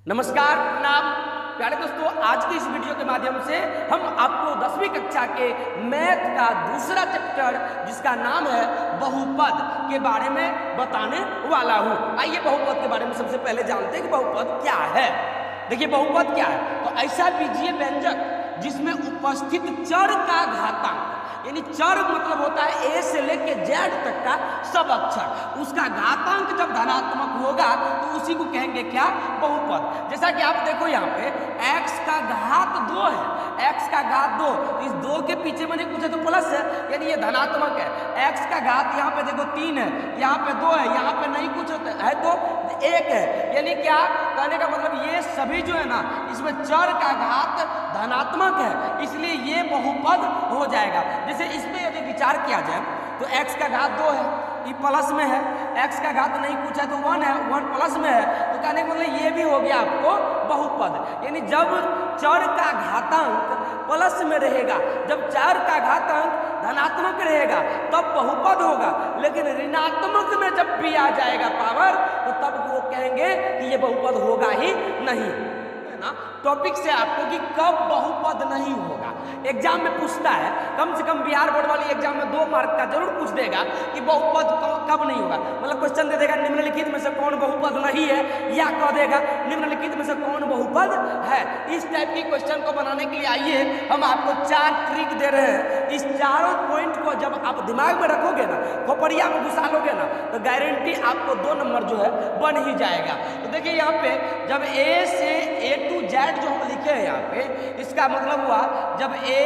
नमस्कार, प्रणाम प्यारे दोस्तों। आज की इस वीडियो के माध्यम से हम आपको 10वीं कक्षा के मैथ का दूसरा चैप्टर जिसका नाम है बहुपद के बारे में बताने वाला हूँ। आइए बहुपद के बारे में सबसे पहले जानते हैं कि बहुपद क्या है। देखिए बहुपद क्या है, तो ऐसा बीजीय व्यंजक जिसमें उपस्थित चर का घातांक, यानी चर मतलब होता है ए से लेके जेड तक का सब अक्षर, उसका घातांक जब धनात्मक होगा तो उसी को कहेंगे क्या, बहुपद। जैसा कि आप देखो यहाँ पे x का घात 2 है, x का घात 2, तो इस 2 के पीछे में कुछ है तो प्लस है, यानी ये धनात्मक है। x का घात यहाँ पे देखो 3 है, यहाँ पे 2 है, यहाँ पे नहीं कुछ है तो 1 है, यानी क्या कहने का मतलब ये सभी जो है ना इसमें चर का घात धनात्मक है, इसलिए ये बहुपद हो जाएगा। जैसे इसमें यदि विचार किया जाए तो x का घात 2 है, ये प्लस में है, x का घात नहीं कुछ है तो 1 है, 1 प्लस में है, तो कहने का मतलब ये भी हो गया आपको बहुपद। यानी जब चर का घातांक प्लस में रहेगा, जब चर का घातांक धनात्मक रहेगा तब बहुपद होगा, लेकिन ऋणात्मक में जब भी आ जाएगा पावर तो तब वो कहेंगे कि ये बहुपद होगा ही नहीं। ना टॉपिक से आपको कि कब बहुपद नहीं होगा एग्जाम में पूछता है, कम से कम बिहार बोर्ड वाली एग्जाम में 2 मार्क का जरूर पूछ देगा कि बहुपद कब नहीं होगा। मतलब क्वेश्चन दे देगा निम्नलिखित में से कौन बहुपद नहीं है, या कह देगा निम्नलिखित में से कौन बहुपद है। इस टाइप की क्वेश्चन को बनाने के लिए आइए हम आपको 4 ट्रिक दे रहे हैं। इस चारों पॉइंट को जब आप दिमाग में रखोगे ना, खोपड़िया में घुसा लोगे ना, तो गारंटी आपको 2 नंबर जो है बन ही जाएगा। तो देखिए यहाँ पे जब A से A to Z जो हम लिखे हैं यहाँ पे, इसका मतलब हुआ जब A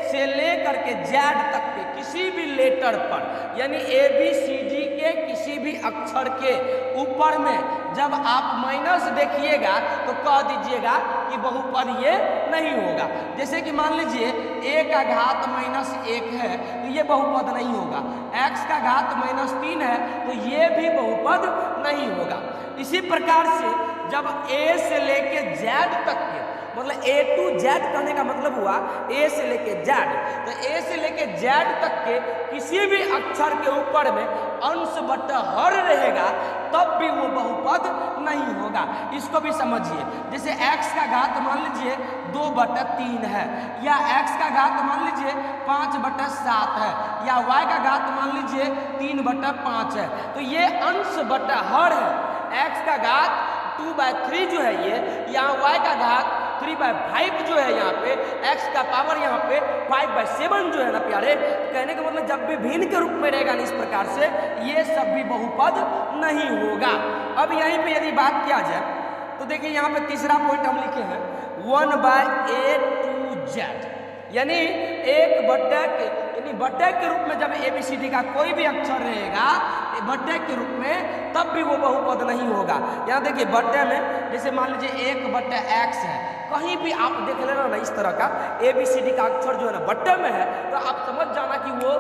से लेकर के Z तक के किसी भी लेटर पर, यानी ABCD के किसी भी अक्षर के ऊपर में जब आप माइनस देखिएगा तो कह दीजिएगा कि बहुपद ये नहीं होगा। जैसे कि मान लीजिए A का घात -1 है तो ये बहुपद नहीं होगा, x का घात -3 है तो ये भी बहुपद नहीं होगा। इसी प्रकार से जब A से लेके Z तक के, मतलब A to Z कहने का मतलब हुआ A से लेके Z, तो A से लेके Z तक के किसी भी अक्षर के ऊपर में अंश बटा हर रहेगा तब भी वो बहुपद नहीं होगा। इसको भी समझिए। जैसे x का घात मान लीजिए 2/3 है, या x का घात मान लीजिए 5/7 है, या y का घात मान लीजिए 3/5 है, तो ये अंश बटा हर है। x का घात 2/3 जो है ये, यहाँ y का घात 3/5 जो है, यहाँ पे x का पावर यहाँ पे 5/7 जो है ना प्यारे, कहने का मतलब जब भी भिन्न के रूप में रहेगा ना इस प्रकार से, ये सब भी बहुपद नहीं होगा। अब यहीं पे यदि बात किया जाए तो देखिए यहाँ पे तीसरा पॉइंट हम लिखे हैं 1/A to Z, यानी बट्टे के रूप में जब ABCD का कोई भी अक्षर रहेगा बट्टे के रूप में, तब भी वो बहुपद नहीं होगा। यहाँ देखिए बट्टे में जैसे मान लीजिए 1/x है, कहीं भी आप देख लेना ना इस तरह का ABCD का अक्षर जो है ना बट्टे में है, तो आप समझ जाना कि वो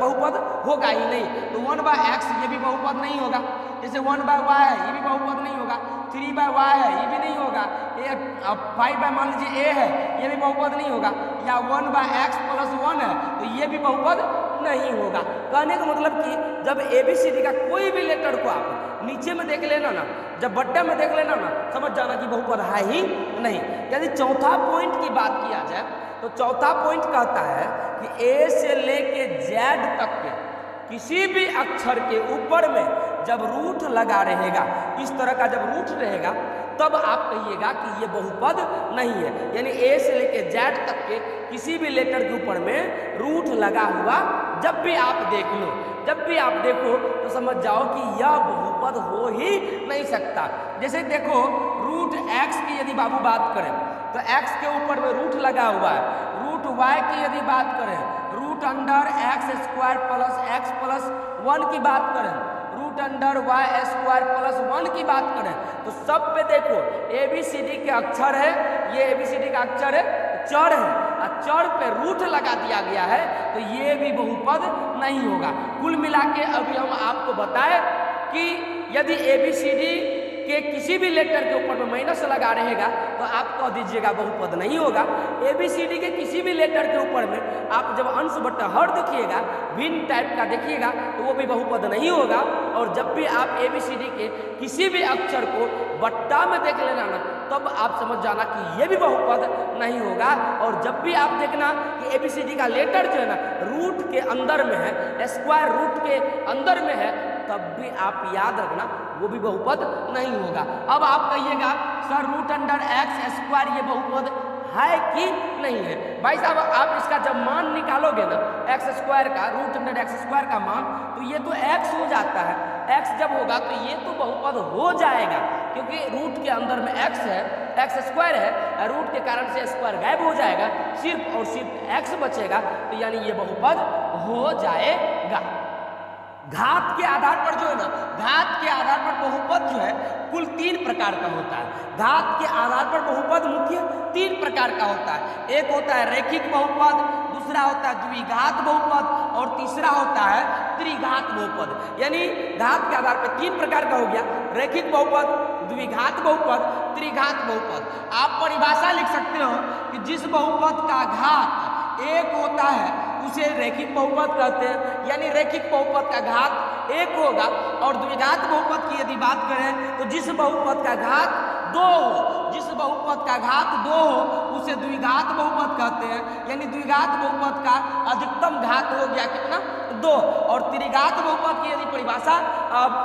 बहुपद होगा ही नहीं। तो 1/x ये भी बहुपद नहीं होगा। जैसे 1/y है ये भी बहुपद नहीं होगा, 3/y है ये भी नहीं होगा, 5 मान लीजिए A है ये भी बहुपद नहीं होगा, या 1/x + 1 है तो ये भी बहुपद नहीं होगा। कहने का मतलब कि जब ABCD का कोई भी लेटर को आप नीचे में देख लेना ना, जब बट्टे में देख लेना ना, समझ जाना कि बहुपद है ही नहीं। यदि चौथा पॉइंट की बात किया जाए तो चौथा पॉइंट कहता है कि A से लेके Z तक के किसी भी अक्षर के ऊपर में जब रूट लगा रहेगा, इस तरह का जब रूट रहेगा तब आप कहिएगा कि ये बहुपद नहीं है। यानी A से लेके Z तक के किसी भी लेटर के ऊपर में रूट लगा हुआ जब भी आप देख लो, जब भी आप देखो तो समझ जाओ कि यह बहुपद हो ही नहीं सकता। जैसे देखो रूट x की यदि बाबू बात करें तो x के ऊपर में रूट लगा हुआ है, रूट y की यदि बात करें, रूट अंडर x² + x + 1 की बात करें, रूट अंडर y² + 1 की बात करें, तो सब पे देखो ABCD के अक्षर है, ये ABCD का अक्षर है, चर है, और चर पे रूट लगा दिया गया है, तो ये भी बहुपद नहीं होगा। कुल मिला के अभी हम आपको बताएं कि यदि ABCD के किसी भी लेटर के ऊपर में माइनस लगा रहेगा तो आप कह दीजिएगा बहुपद नहीं होगा। ABCD के किसी भी लेटर के ऊपर में आप जब अंश बट्टा हर देखिएगा, भिन्न टाइप का देखिएगा, तो वो भी बहुपद नहीं होगा। और जब भी आप ABCD के किसी भी अक्षर को बट्टा में देख लेना ना, तब आप समझ जाना कि ये भी बहुपद नहीं होगा। और जब भी आप देखना कि ABCD का लेटर जो है ना रूट के अंदर में है, स्क्वायर रूट के अंदर में है, तब भी आप याद रखना वो भी बहुपद नहीं होगा। अब आप कहिएगा sir root under x square ये बहुपद है कि नहीं है? भाई साहब आप इसका जब मान निकालोगे ना एक्स स्क्वायर का, रूट अंडर एक्स स्क्वायर का मान, तो ये तो एक्स हो जाता है। एक्स जब होगा तो ये तो बहुपद हो जाएगा, क्योंकि रूट के अंदर में एक्स है, एक्स स्क्वायर है, रूट के कारण से स्क्वायर गायब हो जाएगा, सिर्फ और सिर्फ एक्स बचेगा, तो यानी ये बहुपद हो जाएगा। घात के आधार पर जो है ना, घात के आधार पर बहुपद जो है कुल 3 प्रकार का होता है। घात के आधार पर बहुपद मुख्य 3 प्रकार का होता है। एक होता है रैखिक बहुपद, दूसरा होता है द्विघात बहुपद, और तीसरा होता है त्रिघात बहुपद। यानी घात के आधार पर 3 प्रकार का हो गया, रैखिक बहुपद, द्विघात बहुपद, त्रिघात बहुपद। आप परिभाषा लिख सकते हो कि जिस बहुपद का घात 1 होता है उसे रैखिक बहुपद कहते हैं, यानी रैखिक बहुपद का घात 1 होगा। और द्विघात बहुपद की यदि बात करें तो जिस बहुपद का घात 2 हो, जिस बहुपद का घात 2 हो उसे द्विघात बहुपद कहते हैं, यानी द्विघात बहुपद का अधिकतम घात हो गया कितना? 2। और त्रिघात बहुपद की यदि परिभाषा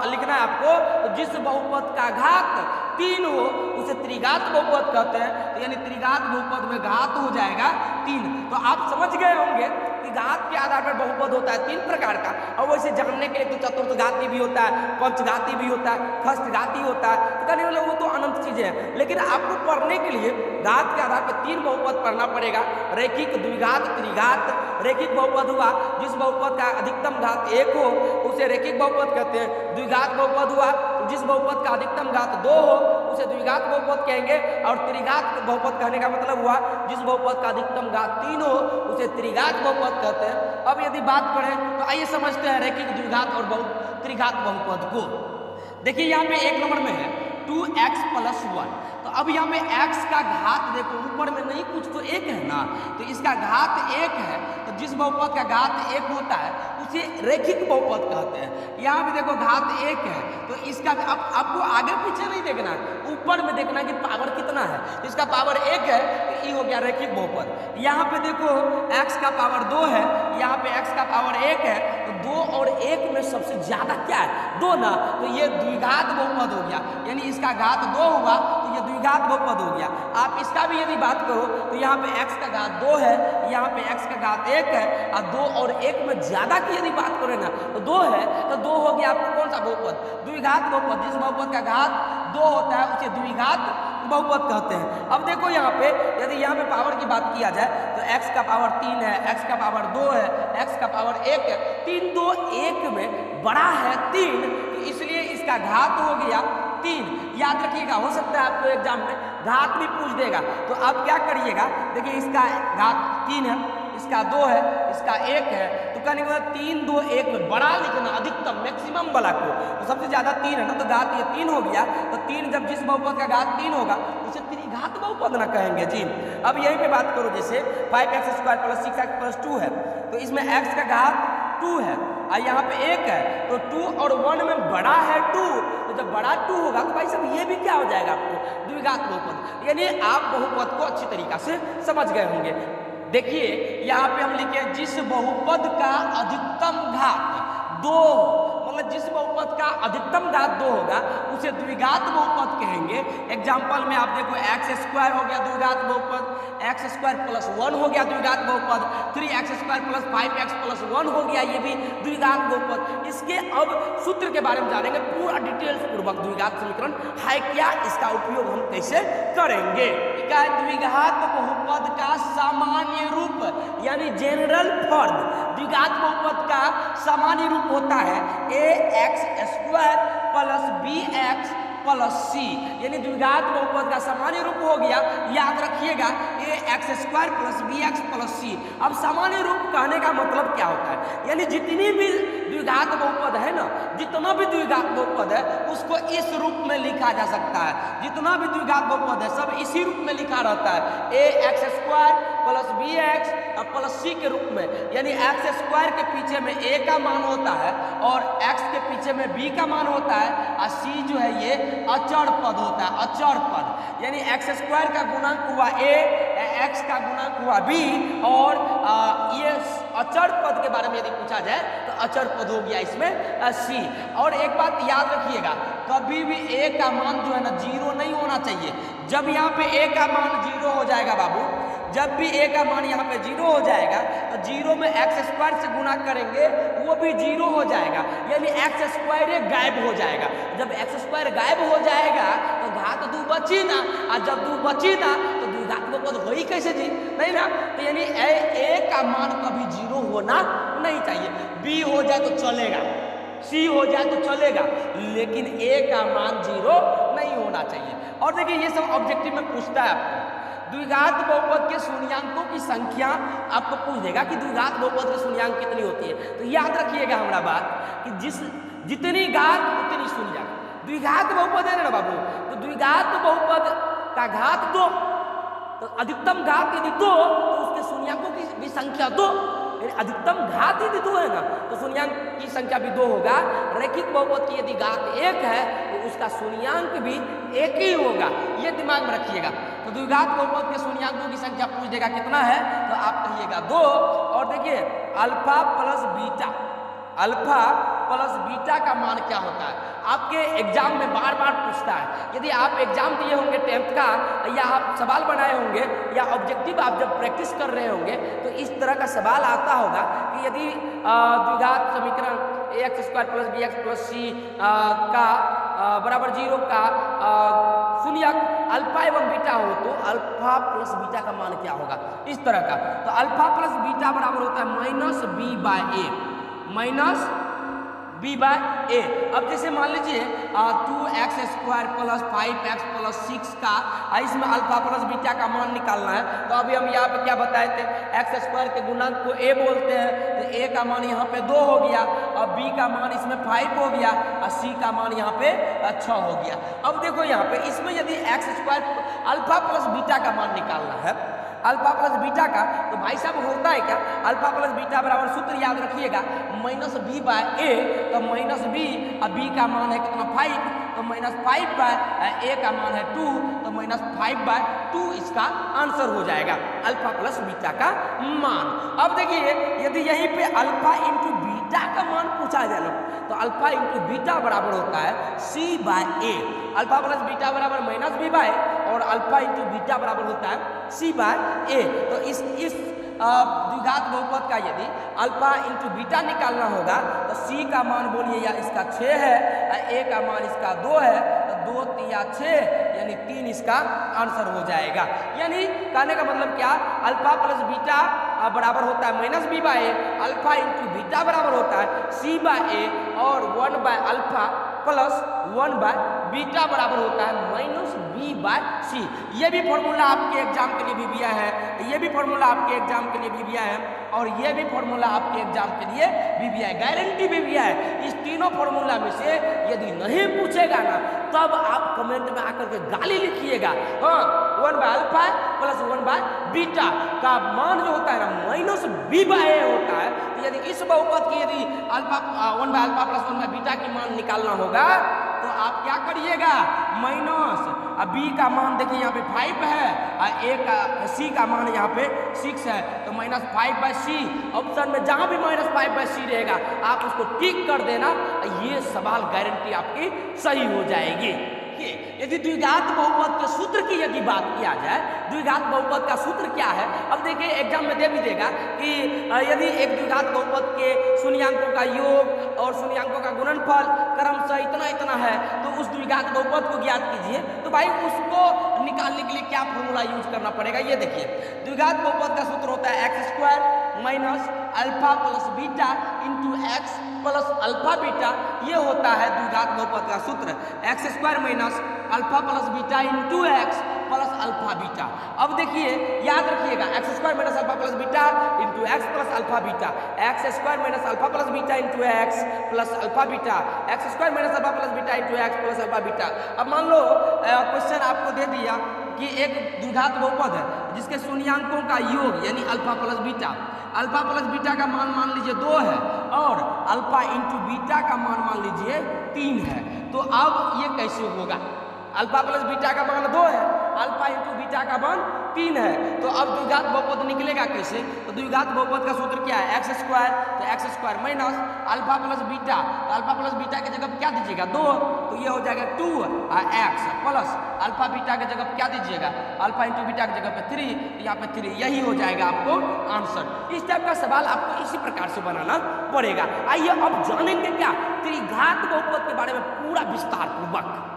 लिखना है आपको, तो जिस बहुपद का घात 3 हो उसे त्रिघात बहुपद कहते हैं, तो यानी त्रिघात बहुपद में घात हो जाएगा 3। तो आप समझ गए होंगे कि घात के आधार पर बहुपद होता है 3 प्रकार का। और वैसे जानने के लिए तो चतुर्थघाती भी होता है, पंचघाती भी होता है, षष्ठघाती होता है, तो कहने वाले वो तो अनंत चीजें हैं। लेकिन आपको पढ़ने के लिए घात के आधार पर 3 बहुपद पढ़ना पड़ेगा, रैखिक, द्विघात, त्रिघात। रैखिक बहुपद हुआ जिस बहुपद का अधिकतम घात 1 हो उसे रैखिक बहुपद कहते हैं। द्विघात बहुपद हुआ जिस बहुपद का अधिकतम घात 2 हो उसे द्विघात बहुपद कहेंगे। और त्रिघात बहुपद कहने का मतलब हुआ जिस बहुपद का अधिकतम घात 3 हो उसे त्रिघात बहुपद कहते हैं। अब यदि बात करें तो आइए समझते हैं रैखिक, द्विघात और त्रिघात बहुपद को। देखिए यहाँ पे 1 नंबर में है 2x + 1। तो अब यहाँ पे x का घात देखो ऊपर में नहीं कुछ तो 1 है ना, तो इसका घात 1 है। तो जिस बहुपद का घात 1 होता है उसे रैखिक बहुपद कहते हैं। यहाँ पे देखो घात 1 है, तो इसका अब आपको आगे पीछे नहीं देखना, ऊपर में देखना कि पावर कितना है। तो इसका पावर 1 है तो ये हो गया रैखिक बहुपद। यहाँ पे देखो x का पावर 2 है, यहाँ पे x का पावर 1 है, तो 2 और 1 में सबसे ज्यादा क्या है? 2 ना, तो ये द्विघात बहुपद हो गया, यानी इसका घात 2 हुआ तो ये द्विघात बहुपद हो गया। आप इसका भी यदि बात करो तो यहाँ पे x का घात 2 है, यहाँ पे x का घात 1 है, और 2 और 1 में ज्यादा की यदि बात करें ना तो 2 है, तो 2 हो गया आपको कौन सा बहुपद? द्विघात बहुपद। जिस बहुपद का घात 2 होता है उसे द्विघात बहुपद कहते हैं। अब देखो यहाँ पे यदि यहाँ पे पावर की बात किया जाए तो x का पावर 3 है, x का पावर 2 है, x का पावर 1 है, 3 2 1 में बड़ा है 3, तो इसलिए इसका घात हो गया 3। याद रखिएगा, हो सकता है आपको एग्जाम में घात भी पूछ देगा, तो आप क्या करिएगा, देखिए इसका घात 3 है, इसका 2 है, इसका 1 है, तो कहने का 3 2 1 में बड़ा लिखना, अधिकतम मैक्सिमम वाला को। तो सबसे ज्यादा 3 है ना, तो घात ये 3 हो गया। तो 3 जब जिस बहुपद का घात 3 होगा उसे त्रिघात बहुपद ना कहेंगे जी। अब यहीं पे बात करो, जैसे 5x² + 6x + 2 है, तो इसमें x का घात 2 है और यहाँ पे 1 है, तो 2 और 1 में बड़ा है 2, तो जब बड़ा 2 होगा तो भाई साहब ये भी क्या हो जाएगा आपको? द्विघात बहुपद। यानी आप बहुपद को अच्छी तरीका से समझ गए होंगे। देखिए यहाँ पे हम लिखे जिस बहुपद का अधिकतम घात 2, मतलब जिस बहुपद का अधिकतम घात 2 होगा उसे द्विघात बहुपद कहेंगे। एग्जाम्पल में आप देखो x² हो गया द्विघात बहुपद, x² + 1 हो गया द्विघात बहुपद, 3x² + 5x + 1 हो गया ये भी द्विघात बहुपद। इसके अब सूत्र के बारे में जानेंगे पूरा डिटेल्स पूर्वक। द्विघात समीकरण है क्या, इसका उपयोग हम कैसे करेंगे। द्विघात बहुपद का सामान्य रूप यानी जनरल फॉर्म, द्विघात बहुपद का सामान्य रूप होता है ax² + bx प्लस सी, यानी द्विघात बहुपद का सामान्य रूप हो गया, याद रखिएगा a x square plus b x plus c. अब सामान्य रूप कहने का मतलब क्या होता है, यानी जितनी भी द्विघात बहुपद है ना, जितना भी द्विघात बहुपद है उसको इस रूप में लिखा जा सकता है। जितना भी द्विघात बहुपद है सब इसी रूप में लिखा रहता है, a x square plus b x plus c के रूप में। यानी एक्स स्क्वायर के पीछे में ए का मान होता है और एक्स के पीछे में बी का मान होता है, और सी जो है ये अचर पद होता है, अचर पद। यानी एक्स स्क्वायर का गुणांक हुआ ए, एक्स का गुणांक हुआ बी, और ये अचर पद के बारे में यदि पूछा जाए तो अचर पद हो गया इसमें सी। और एक बात याद रखिएगा, कभी भी ए का मान जो है ना जीरो नहीं होना चाहिए। जब यहाँ पे ए का मान जीरो हो जाएगा बाबू, जब भी ए का मान यहाँ पे जीरो हो जाएगा तो जीरो में एक्स स्क्वायर से गुणा करेंगे वो भी जीरो हो जाएगा, यानी एक्स स्क्वायर गायब हो जाएगा। जब एक्स स्क्वायर गायब हो जाएगा तो घात दो बची ना, और जब दो बची ना तो द्विघात बहुपद हो ही कैसे जी, नहीं ना। तो यानी ए का मान कभी जीरो होना नहीं चाहिए। बी हो जाए तो चलेगा, सी हो जाए तो चलेगा, लेकिन ए का मान जीरो नहीं होना चाहिए। और देखिए ये सब ऑब्जेक्टिव में पूछता है आपको, द्विघात बहुपद के शून्यांकों की संख्या आपको पूछ देगा कि द्विघात बहुपद के शून्यांक कितनी होती है। तो याद रखिएगा हमारा बात कि जितनी घात उतनी शून्यांक। द्विघात बहुपद है ना बाबू, तो द्विघात बहुपद का घात दो, तो अधिकतम घात यदि दो तो उसके शून्यांकों की भी संख्या दो, अधिकतम घात यदि दो है ना तो शून्यांक की संख्या भी दो होगा। रैखिक बहुपद की यदि घात एक है तो उसका शून्यांक भी एक ही होगा, ये दिमाग में रखिएगा। तो द्विघात बहुपद के शून्यांकों की संख्या पूछ देगा कितना है, तो आप कहिएगा दो। और देखिए alpha plus beta, alpha plus beta का मान क्या होता है, आपके एग्जाम में बार बार पूछता है। यदि आप एग्जाम दिए होंगे 10th का, या आप सवाल बनाए होंगे, या ऑब्जेक्टिव आप जब प्रैक्टिस कर रहे होंगे तो इस तरह का सवाल आता होगा कि यदि द्विघात समीकरण a x square plus b x plus c का बराबर जीरो का शून्यक अल्फा एवं बीटा हो तो अल्फा प्लस बीटा का मान क्या होगा, इस तरह का। तो अल्फा प्लस बीटा बराबर होता है माइनस बी बाय ए, माइनस बी बाय ए। अब जैसे मान लीजिए 2x square plus 5x plus 6 का इसमें अल्फा प्लस बीटा का मान निकालना है। तो अभी हम यहाँ पे क्या बताए थे, एक्स स्क्वायर के गुणांक को a बोलते हैं, तो a का मान यहाँ पे 2 हो गया, और b का मान इसमें 5 हो गया, और c का मान यहाँ पे 6 हो गया। अब देखो यहाँ पे इसमें यदि x square alpha plus beta का मान निकालना है, अल्फा प्लस बीटा का, तो भाई साहब होता है क्या, अल्फा प्लस बीटा बराबर सूत्र याद रखिएगा माइनस बी बाय ए। तो माइनस बी, अब बी का मान है कितना 5, तो माइनस 5 बाय ए का मान है 2, तो माइनस 5 बाय 2 इसका आंसर हो जाएगा अल्फा प्लस बीटा का मान। अब देखिए यदि यहीं पे अल्फा इंटू बीटा का मान पूछा जाए तो अल्फा इंटू बीटा बराबर होता है c by a. Alpha plus beta बराबर माइनस बी बाय, और अल्फा इंटू बीटा बराबर होता है सी बाय ए। तो इस द्विघात बहुपद का यदि अल्फा इंटू बीटा निकालना होगा तो सी का मान बोलिए या इसका 6 है, ए का मान इसका 2 है, तो 2 3 6 यानी 3 इसका आंसर हो जाएगा। यानी कहने का मतलब क्या, अल्फा प्लस बीटा बराबर होता है minus B bye a, alpha into beta बराबर होता है सी बाय ए, और 1 by alpha plus 1 by beta बराबर होता है माइनस बी बाय सी। ये भी फॉर्मूला आपके एग्जाम के लिए भी दिया है, ये भी फॉर्मूला आपके एग्जाम के लिए भी दिया है, और ये भी फॉर्मूला आपके एग्जाम के लिए भी दिया है, गारंटी भी दिया है। इस तीनों फॉर्मूला में से यदि नहीं पूछेगा ना तब आप कमेंट में आकर के गाली लिखिएगा। हाँ, 1 by alpha plus 1 by beta का मान जो होता है ना माइनस बी बाय ए होता है। तो यदि इस बहुपद की यदि alpha 1 by alpha plus 1 by beta की मान निकालना होगा तो आप क्या करिएगा, माइनस बी का मान देखिए यहाँ पे 5 है, ए का सी का मान यहाँ पे 6 है, तो माइनस 5 बाय सी। ऑप्शन में जहाँ भी माइनस 5 बाय सी रहेगा आप उसको टिक कर देना, ये सवाल गारंटी आपकी सही हो जाएगी। यदि द्विघात बहुपद के सूत्र की यदि बात किया जाए, द्विघात बहुपद का सूत्र क्या है, अब देखिए एग्जाम में दे भी देगा कि यदि एक द्विघात बहुपद के शून्यांकों का योग और शून्यांकों का गुणनफल क्रमशः इतना इतना है तो उस द्विघात बहुपद को ज्ञात कीजिए। तो भाई उसको निकालने के लिए क्या फॉर्मूला यूज करना पड़ेगा, ये देखिए। द्विघात बहुपद का सूत्र होता है x square minus alpha plus beta into x plus alpha beta, ये होता है द्विघात बहुपद का सूत्र, x square minus alpha plus beta into x plus alpha beta. अब देखिए याद रखिएगा, x square minus alpha plus beta into x plus alpha beta, x square minus alpha plus beta into x plus alpha beta, x square minus alpha plus beta into x plus alpha beta. अब मान लो question आपको दे दिया कि एक द्विघात बहुपद है जिसके शून्यांकों का योग यानी अल्फा प्लस बीटा का मान लीजिए 2 है और अल्फा इंटू बीटा का मान लीजिए 3 है। तो अब ये कैसे होगा? अल्फा प्लस बीटा का मान 2 है, अल्फा इंटू बीटा का मान 3 है, तो अब द्विघात बहुपद निकलेगा कैसे? तो द्विघात बहुपद का सूत्र क्या है? एक्स स्क्वायर, तो x square minus alpha plus beta, तो अल्फा प्लस बीटा की जगह क्या दीजिएगा 2, तो ये हो जाएगा 2 एक्स प्लस अल्फा बीटा की जगह क्या दीजिएगा अल्फा इंटू बीटा की जगह पे 3, तो यहाँ पे 3, यही हो जाएगा आपको आंसर। इस टाइप का सवाल आपको इसी प्रकार से बनाना पड़ेगा। आइए अब जानेंगे क्या त्रिघात बहुपद के बारे में पूरा विस्तार पूर्वक।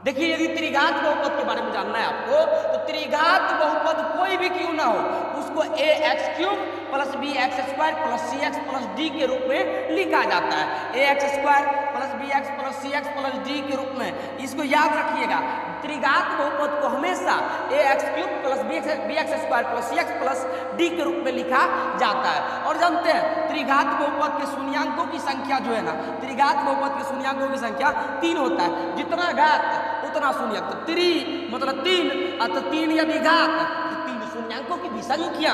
देखिए यदि त्रिघात बहुपद के बारे में जानना है आपको, तो त्रिघात बहुपद कोई भी क्यों ना हो उसको a x cube plus b x square plus c x plus d के रूप में लिखा जाता है। A x square plus b x plus c x plus d के रूप में, इसको याद रखिएगा। त्रिघात बहुपद को हमेशा a x cube plus b x square plus c x plus d के रूप में लिखा जाता है। और जानते हैं त्रिघात बहुपद के शून्यांकों की संख्या जो है ना, त्रिघात बहुपद के शून्यांकों की संख्या 3 होता है, जितना घात उतना शून्य, तो 3 मतलब 3, तो 3 यदि घात तो 3 शून्यांकों की भी संख्या।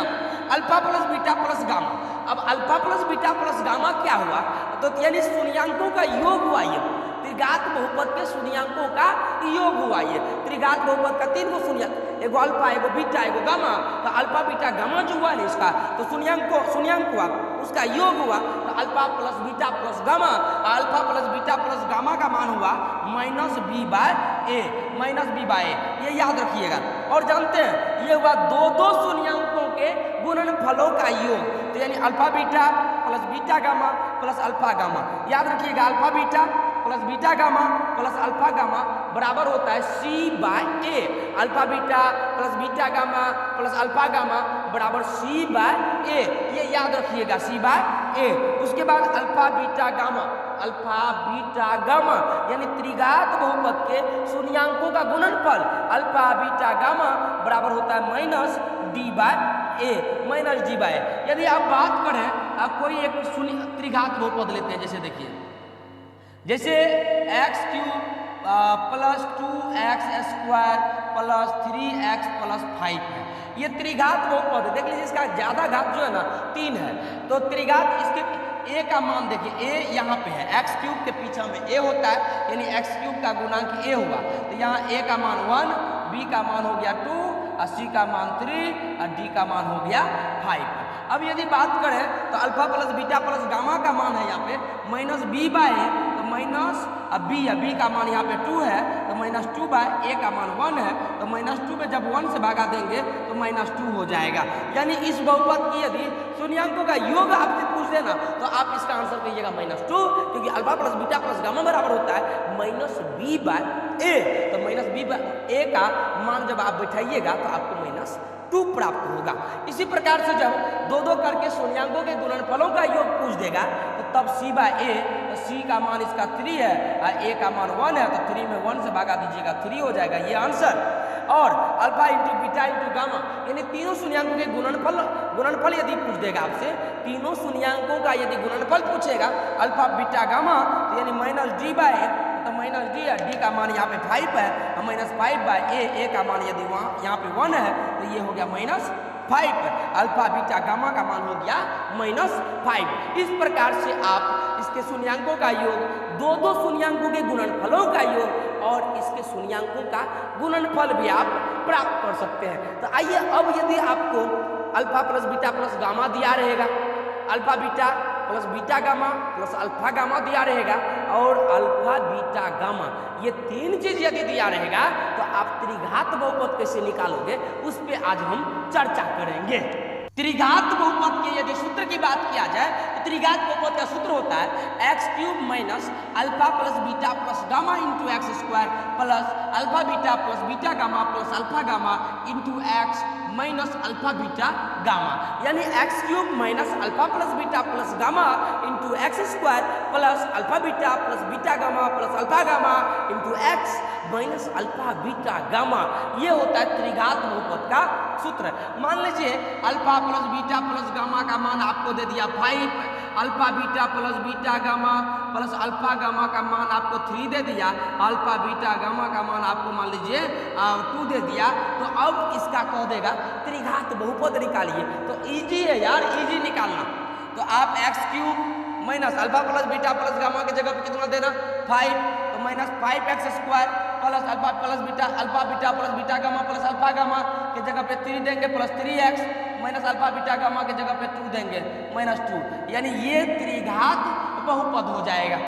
Alpha plus beta plus gamma, अब alpha plus beta plus gamma क्या हुआ? तो यानी शून्यांकों का योग हुआ ये, त्रिघात बहुपद के शून्यांकों का योग हुआ ये। त्रिघात बहुपद का 3 गो शून्यक, एगो अल्फा एगो बीटा एगो गामा, तो अल्फा बीटा गामा जो हुआ है इसका, तो शून्यांक हुआ उसका योग हुआ, तो alpha plus beta plus gamma, alpha plus beta plus gamma का मान हुआ माइनस बी बाय ए, ये याद रखिएगा। और जानते हैं ये हुआ 2 शून्यांकों के गुणनफलों का योग, तो यानी alpha beta plus beta gamma plus alpha gamma, याद रखिएगा alpha beta plus beta gamma plus alpha gamma बराबर होता है c by a. Alpha beta plus beta gamma plus alpha gamma बराबर सी बाय ए, ये याद रखिएगा सी बाय ए। उसके बाद अल्फा बीटा गामा यानी त्रिघात बहुपद के शून्यांकों का गुणनफल अल्फा बीटा गामा बराबर होता है माइनस डी बाय ए, माइनस डी बाय ए। यदि आप बात करें, आप कोई एक त्रिघात बहुपद लेते हैं, जैसे देखिए जैसे x cube plus 2x square plus 3x plus 5 है, ये त्रिघात बहुपद है। देख लीजिए इसका ज्यादा घात जो है ना 3 है, तो त्रिघात इसके a का मान देखिए a यहाँ पे है, एक्स क्यूब के पीछे में a होता है, यानी एक्स क्यूब का गुणांक a हुआ, तो यहाँ a का मान 1, b का मान हो गया 2, और c का मान 3 और d का मान हो गया 5। अब यदि बात करें तो alpha plus beta plus gamma का मान है यहाँ पे माइनस बी बाय ए, तो माइनस अब बी का मान यहाँ पे 2 है, तो माइनस 2 बाय ए का मान 1 है, तो माइनस 2 में जब 1 से भागा देंगे तो माइनस 2 हो जाएगा। यानी इस बहुपद की यदि शून्यांकों का योग आपसे पूछ देना तो आप इसका आंसर कहिएगा माइनस 2, क्योंकि alpha plus beta plus gamma बराबर होता है माइनस बी बाय ए, तो माइनस बी बाय ए का मान जब आप बैठाइएगा तो आपको माइनस 2 प्राप्त होगा। इसी प्रकार से जब 2 करके शून्यांकों के गुणनफलों का योग पूछ देगा तो तब सी बाय ए, तो सी का मान इसका 3 है और ए का मान 1 है, तो 3 में 1 से भागा दीजिएगा 3 हो जाएगा ये आंसर। और alpha into beta into gamma यानी तीनों शून्यांकों के गुणनफल यदि पूछ देगा आपसे, तीनों शून्यांकों का यदि गुणनफल पूछेगा अल्फा बीटा गामा, तो यानी माइनस डी बाय ए, तो माइनस डी है, डी का मान यहाँ पे 5 है, और माइनस 5 बाय ए का मान यदि वहाँ यहाँ पे 1 है, तो ये हो गया माइनस 5, अल्फा बीटा गामा का मान हो गया माइनस 5। इस प्रकार से आप इसके शून्यांकों का योग, 2 शून्यांकों के गुणनफलों का योग और इसके शून्यांकों का गुणनफल भी आप प्राप्त कर सकते हैं। तो आइए अब यदि आपको alpha plus beta plus gamma दिया रहेगा, alpha beta plus beta gamma plus alpha gamma दिया रहेगा और अल्फा बीटा गामा, ये 3 चीज यदि दिया रहेगा तो आप त्रिघात बहुपद कैसे निकालोगे उस पर आज हम चर्चा करेंगे। त्रिघात बहुपद के यदि सूत्र की बात किया जाए तो त्रिघात बहुपद का सूत्र होता है x cube minus alpha plus beta plus gamma into x square plus alpha beta plus beta gamma plus alpha gamma into x minus alpha beta gamma, यानी x cube minus alpha plus beta plus gamma into x square plus alpha beta plus beta gamma plus alpha gamma into x minus alpha beta gamma, ये होता है त्रिघात बहुपद का सूत्र। मान लीजिए alpha plus beta plus gamma का मान आपको दे दिया 5, alpha beta plus beta gamma plus alpha gamma का मान आपको 3 दे दिया, अल्फा बीटा गामा का मान आपको मान लीजिए 2 दे दिया, तो अब इसका कह देगा त्रिघात बहुपद निकालिए। तो इजी है यार, इजी निकालना। तो आप x cube minus alpha plus beta plus gamma की जगह पे कितना देना 5, तो minus 5x square plus alpha plus beta alpha beta plus beta gamma plus alpha gamma की जगह पे 3 देंगे plus 3x minus alpha beta gamma की जगह पे 2 देंगे माइनस 2, यानी ये त्रिघात बहुपद हो जाएगा।